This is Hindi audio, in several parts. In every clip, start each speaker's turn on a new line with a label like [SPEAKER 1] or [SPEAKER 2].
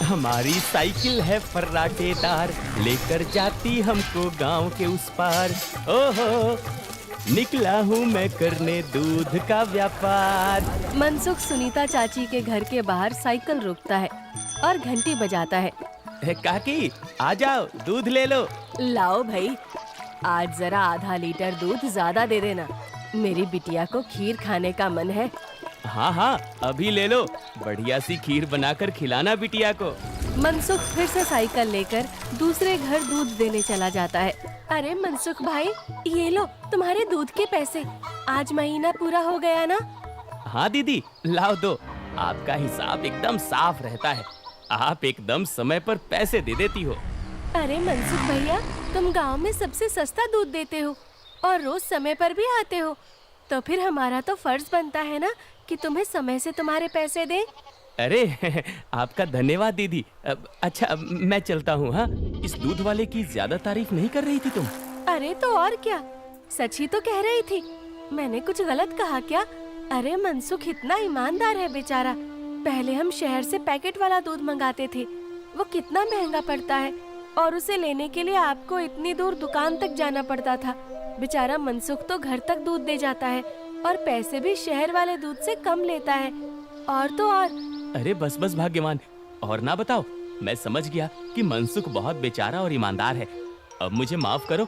[SPEAKER 1] हमारी साइकिल है फर्राटेदार, लेकर जाती हमको गांव के उस पार। ओहो, निकला हूँ मैं करने दूध का व्यापार।
[SPEAKER 2] मनसुख सुनीता चाची के घर के बाहर साइकिल रोकता है और घंटी बजाता है।
[SPEAKER 1] काकी, आ जाओ, दूध ले लो।
[SPEAKER 2] लाओ भाई, आज जरा आधा लीटर दूध ज्यादा दे देना, मेरी बिटिया को खीर खाने का मन है।
[SPEAKER 1] हाँ हाँ, अभी ले लो, बढ़िया सी खीर बनाकर खिलाना बिटिया को।
[SPEAKER 2] मनसुख फिर से साइकिल लेकर दूसरे घर दूध देने चला जाता है। अरे मनसुख भाई, ये लो तुम्हारे दूध के पैसे, आज महीना पूरा हो गया ना?
[SPEAKER 1] हाँ दीदी, लाओ दो, आपका हिसाब एकदम साफ रहता है, आप एकदम समय पर पैसे दे देती हो।
[SPEAKER 2] अरे मनसुख भैया, तुम गांव में सबसे सस्ता दूध देते हो और रोज समय पर भी आते हो, तो फिर हमारा तो फर्ज बनता है ना कि तुम्हें समय से तुम्हारे पैसे दें।
[SPEAKER 1] अरे आपका धन्यवाद दीदी। अच्छा, मैं चलता हूँ। हाँ, इस दूध वाले की ज्यादा तारीफ नहीं कर रही थी तुम?
[SPEAKER 2] अरे तो और क्या, सच ही तो कह रही थी, मैंने कुछ गलत कहा क्या? अरे मनसुख इतना ईमानदार है बेचारा। पहले हम शहर से पैकेट वाला दूध मंगाते थे, वो कितना महंगा पड़ता है, और उसे लेने के लिए आपको इतनी दूर दुकान तक जाना पड़ता था। बेचारा मनसुख तो घर तक दूध दे जाता है और पैसे भी शहर वाले दूध से कम लेता है। और तो और।
[SPEAKER 1] अरे बस बस भाग्यवान, और ना बताओ, मैं समझ गया कि मनसुख बहुत बेचारा और ईमानदार है। अब मुझे माफ करो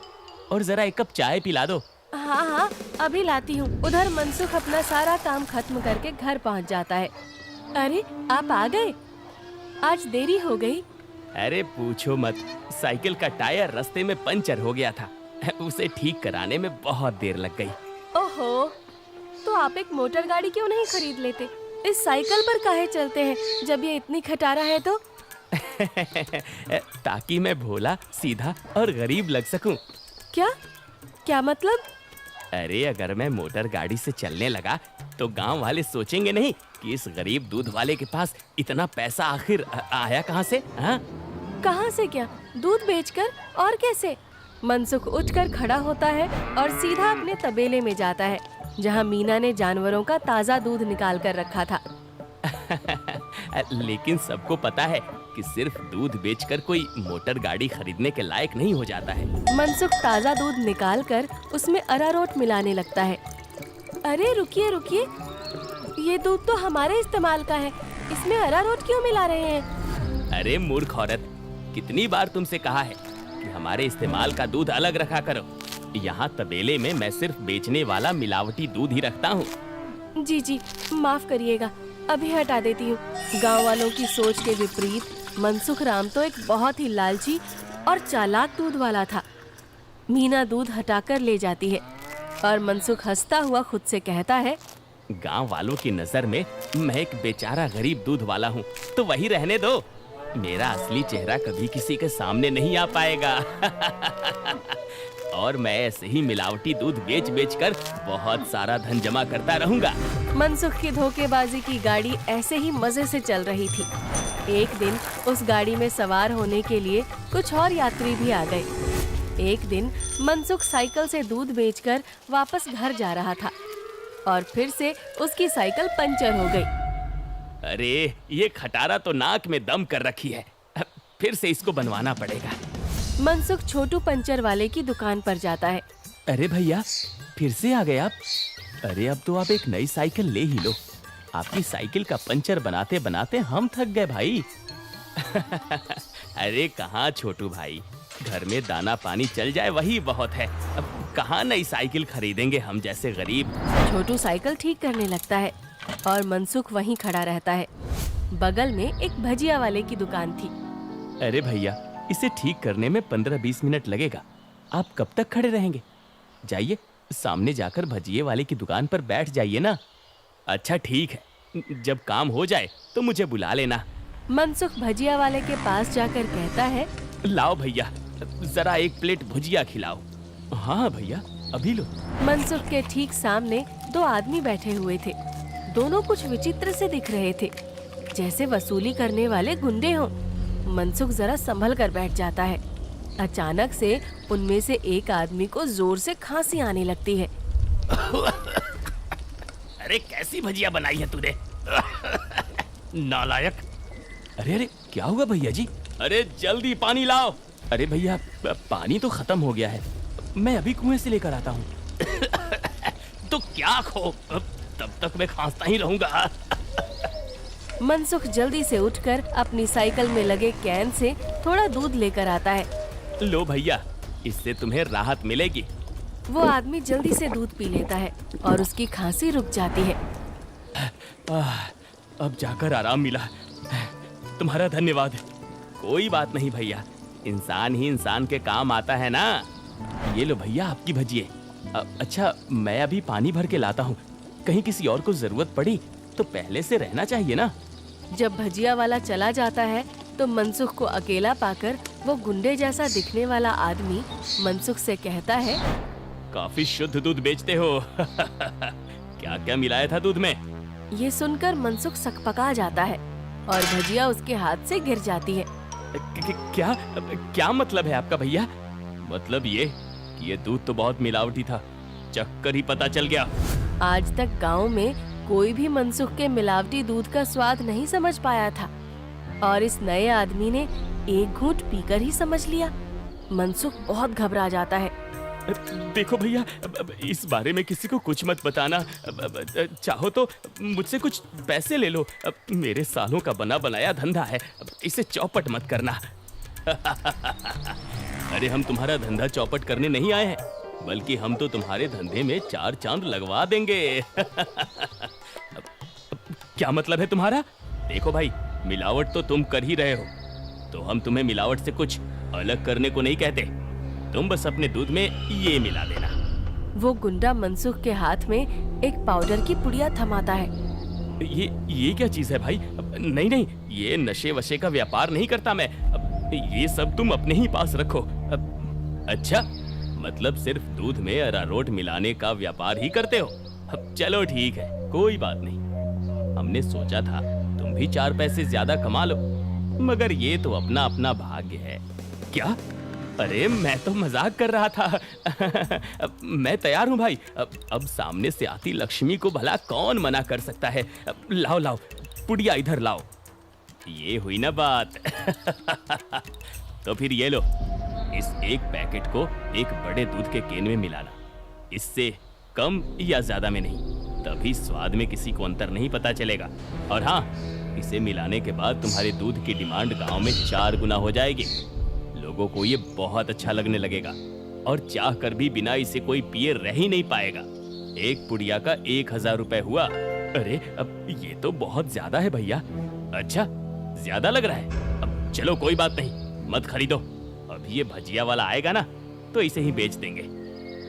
[SPEAKER 1] और जरा एक कप चाय पिला दो।
[SPEAKER 2] हाँ हाँ, अभी लाती हूँ। उधर मनसुख अपना सारा काम खत्म करके घर पहुँच जाता है। अरे आप आ गए, आज देरी हो गई।
[SPEAKER 1] अरे पूछो मत, साइकिल का टायर रास्ते में पंचर हो गया था, उसे ठीक कराने में बहुत देर लग गई।
[SPEAKER 2] ओहो, तो आप एक मोटर गाड़ी क्यों नहीं खरीद लेते? इस साइकिल पर काहे चलते हैं जब ये इतनी खटारा है तो?
[SPEAKER 1] ताकि मैं भोला, सीधा और गरीब लग सकूं।
[SPEAKER 2] क्या क्या मतलब?
[SPEAKER 1] अरे अगर मैं मोटर गाड़ी से चलने लगा तो गांव वाले सोचेंगे नहीं कि इस गरीब दूध वाले के पास इतना पैसा आखिर आया कहां से? हाँ,
[SPEAKER 2] कहां से क्या? दूध बेचकर और कैसे? मनसुख उठकर खड़ा होता है और सीधा अपने तबेले में जाता है, जहां मीना ने जानवरों का ताजा दूध निकाल कर रखा था।
[SPEAKER 1] लेकिन सबको पता है कि सिर्फ दूध बेचकर कोई मोटर गाड़ी खरीदने के लायक नहीं हो जाता है।
[SPEAKER 2] मनसुख ताजा दूध निकालकर उसमें अरारोट मिलाने लगता है। अरे रुकिए रुकिए, ये दूध तो हमारे इस्तेमाल का है, इसमें अरारोट क्यों मिला रहे हैं?
[SPEAKER 1] अरे मूर्ख औरत, कितनी बार तुमसे कहा है कि हमारे इस्तेमाल का दूध अलग रखा करो। यहाँ तबेले में मैं सिर्फ बेचने वाला मिलावटी दूध ही रखता हूँ।
[SPEAKER 2] जी जी, माफ करिएगा, अभी हटा देती हूँ। गांव वालों की सोच के विपरीत मनसुख राम तो एक बहुत ही लालची और चालाक दूध वाला था। मीना दूध हटाकर ले जाती है और मनसुख हंसता हुआ खुद से कहता है,
[SPEAKER 1] गांव वालों की नजर में मैं एक बेचारा गरीब दूध वाला हूँ, तो वही रहने दो। मेरा असली चेहरा कभी किसी के सामने नहीं आ पाएगा। और मैं ऐसे ही मिलावटी दूध बेच बेच कर बहुत सारा धन जमा करता रहूंगा।
[SPEAKER 2] मनसुख की धोखेबाजी की गाड़ी ऐसे ही मजे से चल रही थी। एक दिन उस गाड़ी में सवार होने के लिए कुछ और यात्री भी आ गए। एक दिन मनसुख साइकिल से दूध बेचकर वापस घर जा रहा था और फिर से उसकी साइकिल पंचर हो गई।
[SPEAKER 1] अरे ये खटारा तो नाक में दम कर रखी है, फिर से इसको बनवाना पड़ेगा।
[SPEAKER 2] मनसुख छोटू पंचर वाले की दुकान पर जाता है।
[SPEAKER 1] अरे भैया, फिर से आ गए आप? अरे अब तो आप एक नई साइकिल ले ही लो, आपकी साइकिल का पंचर बनाते बनाते हम थक गए भाई। अरे कहाँ छोटू भाई, घर में दाना पानी चल जाए वही बहुत है, अब कहाँ नई साइकिल खरीदेंगे हम जैसे गरीब।
[SPEAKER 2] छोटू साइकिल ठीक करने लगता है और मनसुख वहीं खड़ा रहता है। बगल में एक भजिया वाले की दुकान थी।
[SPEAKER 1] अरे भैया, इसे ठीक करने में 15-20 मिनट लगेगा, आप कब तक खड़े रहेंगे? जाइए, सामने जाकर भजिए वाले की दुकान पर बैठ जाइए ना। अच्छा ठीक है, जब काम हो जाए तो मुझे बुला लेना।
[SPEAKER 2] मनसुख भजिया वाले के पास जाकर कहता है,
[SPEAKER 1] लाओ भैया, जरा एक प्लेट भुजिया खिलाओ। हाँ भैया, अभी लो।
[SPEAKER 2] मनसुख के ठीक सामने दो आदमी बैठे हुए थे। दोनों कुछ विचित्र से दिख रहे थे, जैसे वसूली करने वाले गुंडे हों। मनसुख जरा संभल कर बैठ जाता है। अचानक से उनमें से एक आदमी को जोर से खांसी आने लगती है।
[SPEAKER 1] अरे कैसी भजिया बनाई है तूने? नालायक! अरे अरे, क्या हुआ भैया जी? अरे जल्दी पानी लाओ। अरे भैया पानी तो खत्म हो गया है, मैं अभी कुएं से लेकर आता हूँ। तो क्या खो, तब तक मैं खांसता ही रहूंगा।
[SPEAKER 2] मनसुख जल्दी से उठकर अपनी साइकिल में लगे कैन से थोड़ा दूध लेकर आता है।
[SPEAKER 1] लो भैया, इससे तुम्हें राहत मिलेगी।
[SPEAKER 2] वो आदमी जल्दी से दूध पी लेता है और उसकी खांसी रुक जाती है।
[SPEAKER 1] अब जाकर आराम मिला, तुम्हारा धन्यवाद। कोई बात नहीं भैया, इंसान ही इंसान के काम आता है ना। ये लो भैया आपकी भजिए। अच्छा मैं अभी पानी भर के लाता हूँ, कहीं किसी और को जरूरत पड़ी तो पहले से रहना चाहिए ना।
[SPEAKER 2] जब भजिया वाला चला जाता है तो मनसुख को अकेला पाकर वो गुंडे जैसा दिखने वाला आदमी मनसुख से कहता है,
[SPEAKER 1] काफी शुद्ध दूध बेचते हो। क्या क्या मिलाया था दूध में?
[SPEAKER 2] ये सुनकर मनसुख सकपका जाता है और भजिया उसके हाथ से गिर जाती है।
[SPEAKER 1] क्या क्या मतलब है आपका भैया? मतलब ये कि ये दूध तो बहुत मिलावटी था, चक्कर ही पता चल गया।
[SPEAKER 2] आज तक गांव में कोई भी मनसुख के मिलावटी दूध का स्वाद नहीं समझ पाया था और इस नए आदमी ने एक घूंट पीकर ही समझ लिया। मनसुख बहुत घबरा जाता है।
[SPEAKER 1] देखो भैया, इस बारे में किसी को कुछ मत बताना। चाहो तो मुझसे कुछ पैसे ले लो, मेरे सालों का बना बनाया धंधा है, इसे चौपट मत करना। अरे हम तुम्हारा धंधा चौपट करने नहीं आए हैं, बल्कि हम तो तुम्हारे धंधे में 4 चांद लगवा देंगे। क्या मतलब है तुम्हारा? देखो भाई, मिलावट तो तुम कर ही रहे हो, तो हम तुम्हें मिलावट से कुछ अलग करने को नहीं कहते। तुम बस अपने दूध में ये मिला देना।
[SPEAKER 2] वो गुंडा मनसुख के हाथ में एक पाउडर की पुड़िया थमाता है।
[SPEAKER 1] ये क्या चीज है भाई? नहीं नहीं, ये नशे वशे का व्यापार नहीं करता मैं। ये सब तुम अपने ही पास रखो। अच्छा, मतलब सिर्फ दूध में अरारोट मिलाने का व्यापार ही करते हो? चलो ठीक है, कोई बात नहीं। हमने सोचा था तुम भी 4 पैसे ज्यादा कमा लो, मगर ये तो अपना अपना भाग्य है। क्या? अरे मैं तो मजाक कर रहा था। मैं तैयार हूँ भाई। अब सामने से आती लक्ष्मी को भला कौन मना कर सकता है। लाओ लाओ, पुड़िया इधर लाओ। ये हुई ना बात। तो फिर ये लो, इस एक पैकेट को एक बड़े दूध के केन में मिलाना। इससे कम या ज्यादा में नहीं, तभी स्वाद में किसी को अंतर नहीं पता चलेगा। और हाँ, इसे मिलाने के बाद तुम्हारे दूध की डिमांड गांव में 4 गुना हो जाएगी। लोगों को ये बहुत अच्छा लगने लगेगा और चाह कर भी बिना इसे कोई पिए रह ही नहीं पाएगा। एक पुड़िया का 1000 रुपए हुआ। अरे अब ये तो बहुत ज्यादा है भैया। अच्छा, ज्यादा लग रहा है? अब चलो कोई बात नहीं, मत खरीदो। अभी ये भजिया वाला आएगा ना, तो इसे ही बेच देंगे।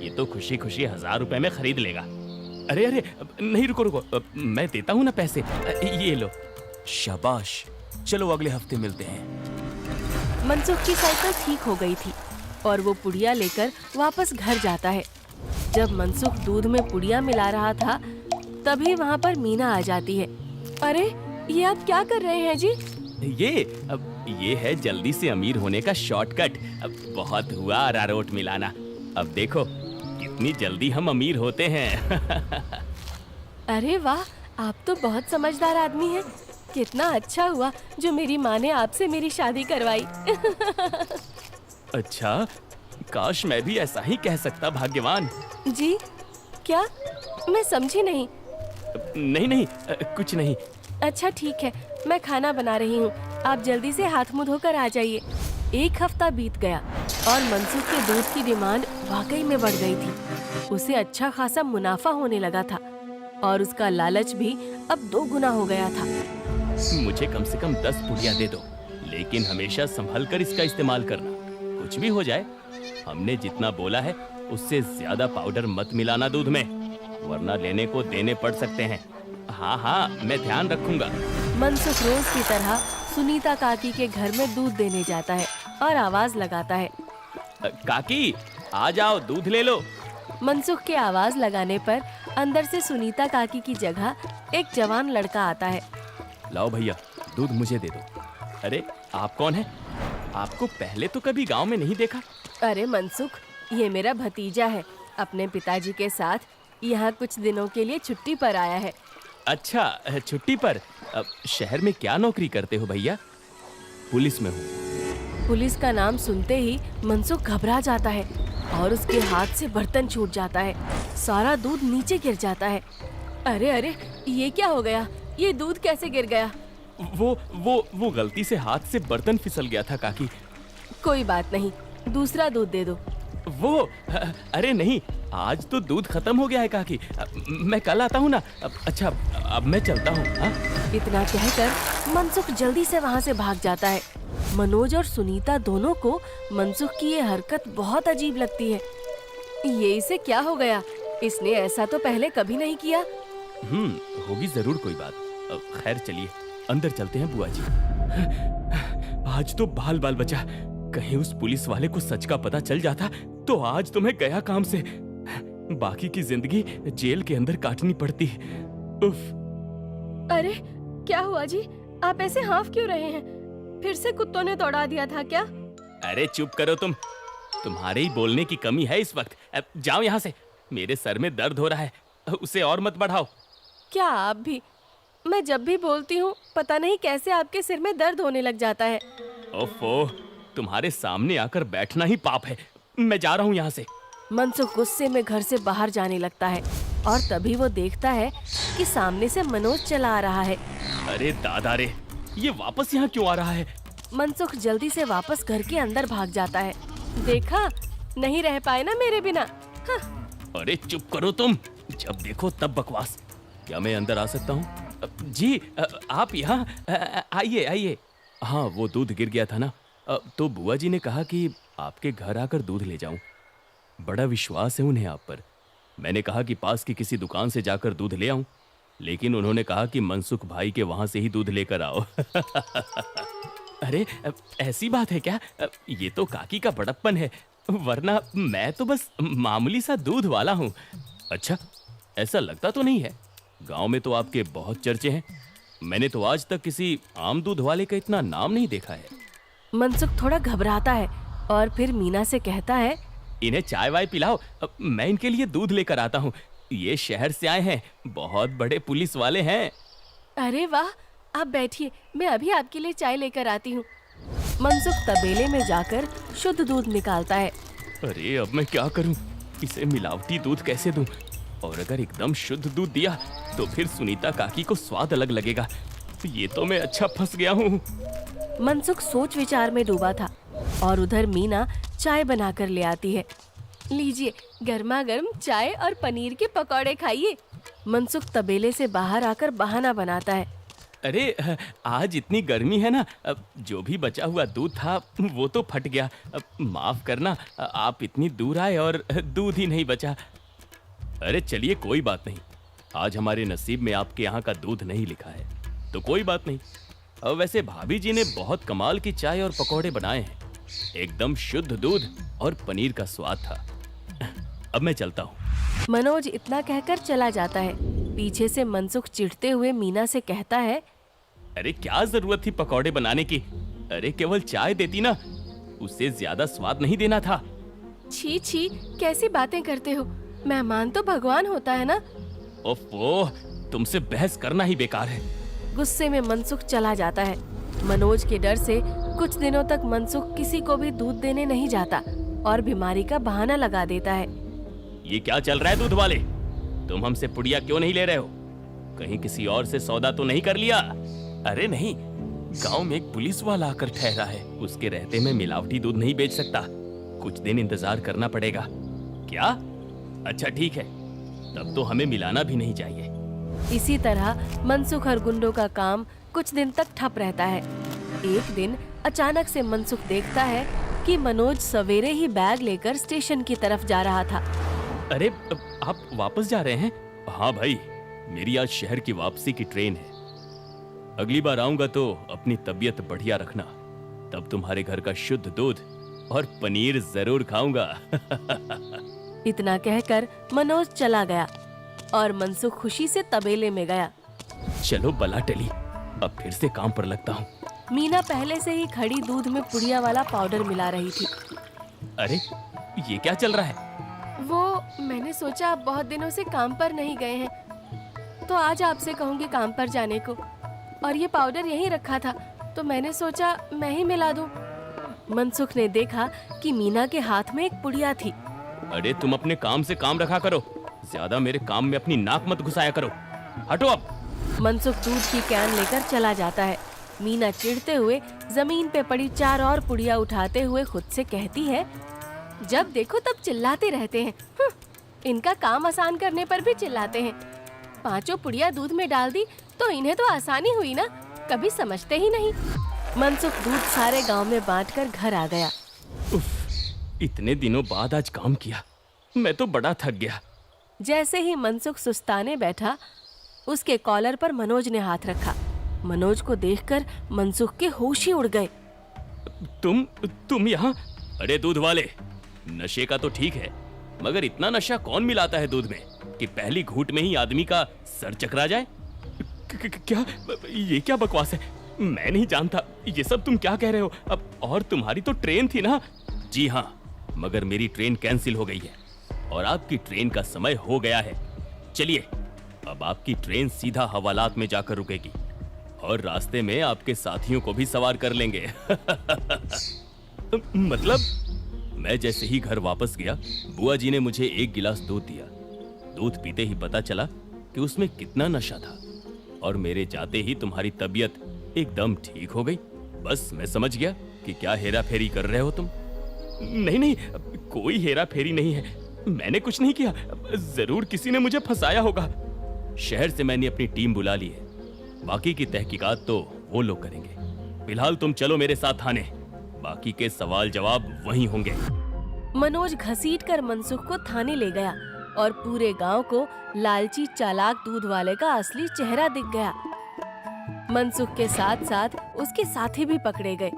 [SPEAKER 1] ये तो खुशी खुशी 1000 रुपए में खरीद लेगा। अरे अरे नहीं, रुको रुको, मैं देता हूँ ना पैसे। ये लो। शाबाश, चलो अगले हफ्ते मिलते हैं।
[SPEAKER 2] मनसुख की साइकिल ठीक हो गई थी और वो पुड़िया लेकर वापस घर जाता है। जब मनसुख दूध में पुड़िया मिला रहा था, तभी वहाँ पर मीना आ जाती है। अरे ये आप क्या कर रहे हैं जी?
[SPEAKER 1] ये है जल्दी से अमीर होने का शॉर्टकट। बहुत हुआ अरारोट मिलाना, अब देखो कितनी जल्दी हम अमीर होते हैं।
[SPEAKER 2] अरे वाह, आप तो बहुत समझदार आदमी हैं। कितना अच्छा हुआ जो मेरी माँ ने आपसे मेरी शादी करवाई।
[SPEAKER 1] अच्छा, काश मैं भी ऐसा ही कह सकता, भाग्यवान।
[SPEAKER 2] जी क्या? मैं समझी नहीं।
[SPEAKER 1] नहीं नहीं, कुछ नहीं।
[SPEAKER 2] अच्छा ठीक है, मैं खाना बना रही हूँ, आप जल्दी से हाथ मुंह धोकर आ जाइए। 1 हफ्ता बीत गया और मनसुख के दूध की डिमांड वाकई में बढ़ गई थी। उसे अच्छा खासा मुनाफा होने लगा था और उसका लालच भी अब 2 गुना हो गया था।
[SPEAKER 1] मुझे कम से कम 10 पुड़िया दे दो, लेकिन हमेशा संभल कर इसका इस्तेमाल करना। कुछ भी हो जाए, हमने जितना बोला है उससे ज्यादा पाउडर मत मिलाना दूध में, वरना लेने को देने पड़ सकते हैं। हाँ हाँ, मैं ध्यान रखूंगा।
[SPEAKER 2] मनसुख रोज की तरह सुनीता काकी के घर में दूध देने जाता है और आवाज लगाता है,
[SPEAKER 1] काकी आ जाओ, दूध ले लो।
[SPEAKER 2] मनसुख के आवाज लगाने पर अंदर से सुनीता काकी की जगह एक जवान लड़का आता है।
[SPEAKER 1] लाओ भैया, दूध मुझे दे दो। अरे आप कौन है? आपको पहले तो कभी गांव में नहीं देखा।
[SPEAKER 2] अरे मनसुख, ये मेरा भतीजा है, अपने पिताजी के साथ यहाँ कुछ दिनों के लिए छुट्टी पर आया है।
[SPEAKER 1] अच्छा, छुट्टी पर? शहर में क्या नौकरी करते हो भैया? पुलिस में हूँ।
[SPEAKER 2] पुलिस का नाम सुनते ही मनसुख घबरा जाता है और उसके हाथ से बर्तन छूट जाता है। सारा दूध नीचे गिर जाता है। अरे अरे, ये क्या हो गया? ये दूध कैसे गिर गया?
[SPEAKER 1] वो गलती से हाथ से बर्तन फिसल गया था काकी।
[SPEAKER 2] कोई बात नहीं, दूसरा दूध दे दो।
[SPEAKER 1] अरे नहीं, आज तो दूध खत्म हो गया है काकी। मैं कल आता हूँ ना। अच्छा, अब मैं चलता हूँ।
[SPEAKER 2] इतना कहकर मनसुख जल्दी से वहाँ से भाग जाता है। मनोज और सुनीता दोनों को मनसुख की ये हरकत बहुत अजीब लगती है। ये इसे क्या हो गया? इसने ऐसा तो पहले कभी नहीं किया।
[SPEAKER 1] होगी जरूर कोई बात। खैर चलिए अंदर चलते हैं बुआ जी। आज तो बाल बाल बचा। कहीं उस पुलिस वाले को सच का पता चल जाता तो आज तो मैं गया काम से। बाकी की जिंदगी जेल के अंदर काटनी पड़ती। उफ।
[SPEAKER 2] अरे क्या हुआ जी? आप ऐसे हाफ क्यों रहे हैं? फिर से कुत्तों ने दौड़ा दिया था क्या?
[SPEAKER 1] अरे चुप करो तुम। तुम्हारे ही बोलने की कमी है इस वक्त। अब जाओ यहाँ से। मेरे सर में दर्द हो रहा है, उसे और मत बढ़ाओ।
[SPEAKER 2] क्या आप भी? मैं जब भी बोलती हूँ पता नहीं कैसे आपके सिर में दर्द होने लग जाता है।
[SPEAKER 1] ओफो, तुम्हारे सामने आकर बैठना ही पाप है। मैं जा रहा हूँ यहाँ से।
[SPEAKER 2] मनसुख गुस्से में घर से बाहर जाने लगता है और तभी वो देखता है कि सामने से मनोज चला आ रहा है।
[SPEAKER 1] अरे दादा रे, ये वापस यहाँ क्यों आ रहा है?
[SPEAKER 2] मनसुख जल्दी से वापस घर के अंदर भाग जाता है। देखा, नहीं रह पाए ना मेरे बिना। हाँ।
[SPEAKER 1] अरे चुप करो तुम, जब देखो तब बकवास। क्या मैं अंदर आ सकता हूँ? जी आप यहाँ आइए आइए। हाँ, वो दूध गिर गया था ना, तो बुआ जी ने कहा कि आपके घर आकर दूध ले जाऊं। बड़ा विश्वास है उन्हें आप पर। मैंने कहा कि पास की किसी दुकान से जाकर दूध ले आऊं, लेकिन उन्होंने कहा कि मनसुख भाई के वहां से ही दूध लेकर आओ। अरे ऐसी बात है क्या? ये तो काकी का बड़प्पन है, वरना मैं तो बस मामूली सा दूध वाला हूँ। अच्छा, ऐसा लगता तो नहीं है। गांव में तो आपके बहुत चर्चे हैं। मैंने तो आज तक किसी आम दूध वाले का इतना नाम नहीं देखा है।
[SPEAKER 2] मनसुख थोड़ा घबराता है और फिर मीना से कहता है,
[SPEAKER 1] इन्हें चाय वाय पिलाओ, मैं इनके लिए दूध लेकर आता हूँ। ये शहर से आए हैं, बहुत बड़े पुलिस वाले हैं।
[SPEAKER 2] अरे वाह, आप बैठिए, मैं अभी आपके लिए चाय लेकर आती हूँ। मनसुख तबेले में जाकर शुद्ध दूध निकालता है।
[SPEAKER 1] अरे अब मैं क्या करूँ? इसे मिलावटी दूध कैसे दूँ? और अगर एकदम शुद्ध दूध दिया तो फिर सुनीता काकी को स्वाद अलग लगेगा। ये तो मैं अच्छा फंस गया हूँ।
[SPEAKER 2] मनसुख सोच विचार में डूबा था और उधर मीना चाय बनाकर ले आती है। लीजिए, गर्मा गर्म चाय और पनीर के पकौड़े खाइए। मनसुख तबेले से बाहर आकर बहाना बनाता है।
[SPEAKER 1] अरे आज इतनी गर्मी है ना, जो भी बचा हुआ दूध था वो तो फट गया। माफ करना, आप इतनी दूर आए और दूध ही नहीं बचा। अरे चलिए कोई बात नहीं, आज हमारे नसीब में आपके यहाँ का दूध नहीं लिखा है तो कोई बात नहीं। वैसे भाभी जी ने बहुत कमाल की चाय और पकौड़े बनाए हैं। एकदम शुद्ध दूध और पनीर का स्वाद था। अब मैं चलता हूँ।
[SPEAKER 2] मनोज इतना कहकर चला जाता है। पीछे से मनसुख चिढ़ते हुए मीना से कहता है,
[SPEAKER 1] अरे क्या जरूरत थी पकौड़े बनाने की? अरे केवल चाय देती ना, उससे ज्यादा स्वाद नहीं देना था।
[SPEAKER 2] छी छी, कैसी बातें करते हो? मेहमान तो भगवान होता है ना।
[SPEAKER 1] ओफो, तुमसे बहस करना ही बेकार है।
[SPEAKER 2] गुस्से में मनसुख चला जाता है। मनोज के डर से कुछ दिनों तक मनसुख किसी को भी दूध देने नहीं जाता और बीमारी का बहाना लगा देता है।
[SPEAKER 1] ये क्या चल रहा है दूध वाले? तुम हमसे पुड़िया क्यों नहीं ले रहे हो? कहीं किसी और से सौदा तो नहीं कर लिया? अरे नहीं, गांव में एक पुलिस वाला आकर ठहरा है, उसके रहते मैं मिलावटी दूध नहीं बेच सकता। कुछ दिन इंतजार करना पड़ेगा। क्या? अच्छा ठीक है, तब तो हमें मिलाना भी नहीं चाहिए।
[SPEAKER 2] इसी तरह मनसुख और गुंडों का काम कुछ दिन तक ठप रहता है। एक दिन अचानक से मनसुख देखता है कि मनोज सवेरे ही बैग लेकर स्टेशन की तरफ जा रहा था।
[SPEAKER 1] अरे आप वापस जा रहे हैं? हाँ भाई, मेरी आज शहर की वापसी की ट्रेन है। अगली बार आऊंगा तो अपनी तबीयत बढ़िया रखना, तब तुम्हारे घर का शुद्ध दूध और पनीर जरूर खाऊंगा।
[SPEAKER 2] इतना कहकर मनोज चला गया और मनसुख खुशी से तबेले में गया।
[SPEAKER 1] चलो बला टली, अब फिर से काम पर लगता हूँ।
[SPEAKER 2] मीना पहले से ही खड़ी दूध में पुड़िया वाला पाउडर मिला रही थी।
[SPEAKER 1] अरे ये क्या चल रहा है?
[SPEAKER 2] वो मैंने सोचा आप बहुत दिनों से काम पर नहीं गए हैं तो आज आपसे कहूँगी काम पर जाने को, और ये पाउडर यहीं रखा था। तो मैंने सोचा मैं ही मिला दूं। मनसुख ने देखा कि मीना के हाथ में एक पुड़िया थी।
[SPEAKER 1] अरे तुम अपने काम से काम रखा करो, ज्यादा मेरे काम में अपनी नाक मत घुसाया करो। हटो अब।
[SPEAKER 2] मनसुख दूध की कैन लेकर चला जाता है। मीना चिढ़ते हुए जमीन पे पड़ी 4 और पुड़िया उठाते हुए खुद से कहती है, जब देखो तब चिल्लाते रहते हैं। इनका काम आसान करने पर भी चिल्लाते हैं। 5 पुड़िया दूध में डाल दी तो इन्हें तो आसानी हुई ना, कभी समझते ही नहीं। मनसुख दूध सारे गांव में बांटकर घर आ गया।
[SPEAKER 1] उफ, इतने दिनों बाद आज काम किया, मैं तो बड़ा थक गया।
[SPEAKER 2] जैसे ही मनसुख सुस्ताने बैठा, उसके कॉलर पर मनोज ने हाथ रखा। मनोज को देखकर मनसुख के होश ही उड़ गए।
[SPEAKER 1] तुम यहाँ? अरे दूध वाले, नशे का तो ठीक है, मगर इतना नशा कौन मिलाता है दूध में कि पहली घूंट में ही आदमी का सर चकरा जाए? क्या ये क्या बकवास है? मैं नहीं जानता ये सब तुम क्या कह रहे हो। अब और तुम्हारी तो ट्रेन थी ना? जी हाँ, मगर मेरी ट्रेन कैंसिल हो गई है और आपकी ट्रेन का समय हो गया है। चलिए, अब आपकी ट्रेन सीधा हवालात में जाकर रुकेगी और रास्ते में आपके साथियों को भी सवार कर लेंगे। मतलब मैं जैसे ही घर वापस गया, बुआ जी ने मुझे 1 गिलास दूध दिया। दूध पीते ही पता चला कि उसमें कितना नशा था और मेरे जाते ही तुम्हारी तबीयत एकदम ठीक हो गई। बस मैं समझ गया कि क्या हेरा फेरी कर रहे हो तुम। नहीं, कोई हेरा फेरी नहीं है, मैंने कुछ नहीं किया। जरूर किसी ने मुझे फंसाया होगा। शहर से मैंने अपनी टीम बुला ली है, बाकी की तहकीकात तो वो लोग करेंगे। फिलहाल तुम चलो मेरे साथ थाने, बाकी के सवाल जवाब वहीं होंगे।
[SPEAKER 2] मनोज घसीटकर मनसुख को थाने ले गया और पूरे गांव को लालची चालाक दूध वाले का असली चेहरा दिख गया। मनसुख के साथ साथ उसके साथी भी पकड़े गए